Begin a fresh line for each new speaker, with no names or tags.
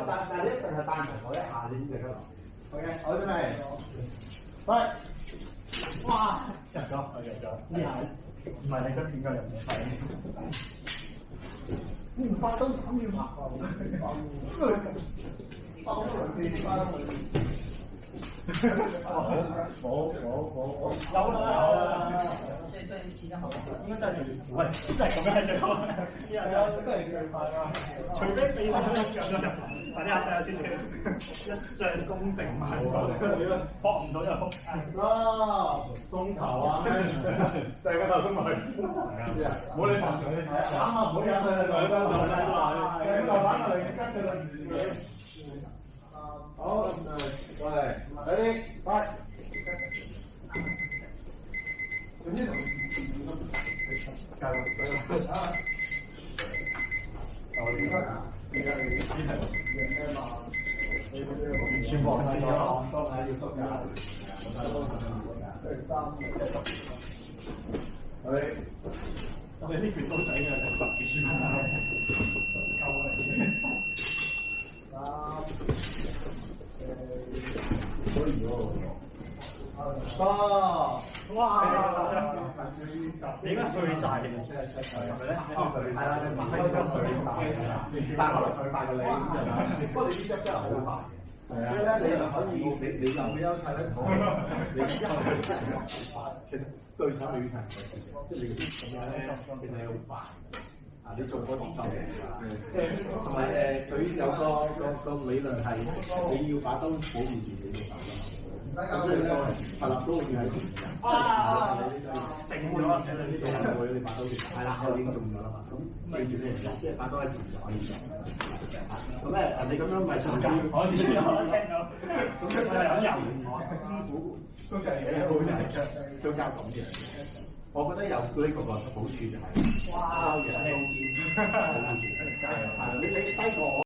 但你一定係帶埋我一下，你先至得啦。OK， 好準備，喂，哇，入咗，呢下唔係你想點解入唔係？唔發都慘要拍冇，有啦，即係試得好，應該真係喂，真係咁樣係最好，係啊，真係最快啊！除非你咁樣，大家睇下先，一將功成萬骨，撲唔到就撲啦，中頭啊，就係個頭中落去，唔好你防住你睇啊，啱啊，唔好引佢兩分就係啦，就反過嚟跟佢就好，過嚟，ready，快！總之同加油！我點解啊？而家你呢題咩嘛？全部係要裝喺要縮㗎，我哋呢卷刀仔嘅成10幾寸，夠所以哇！你應該去晒嘅，係咪咧？係啦，你開始咁去晒，但可能佢快過你咁樣。不過你啲汁真係好快，所以咧你就可以你有嘅優勢咧，你一係其實對手你要睇，即係你咁樣咧，其實你好快。啊！你做過啲夠嘅，同埋佢有個理論係你要把刀保護住你嘅手啦。咁所以咧，係啦，都會係定咗啊！呢度會你把刀係啦，我已經中咗啦嘛。咁記住咧，即係把刀喺前就可以上。咁咧，你咁樣咪上架？我聽到。咁即係有人食師傅，都係會食出中間咁嘅。我覺得有呢個好處就係，哇！有嘢好尖，加油！你低過我。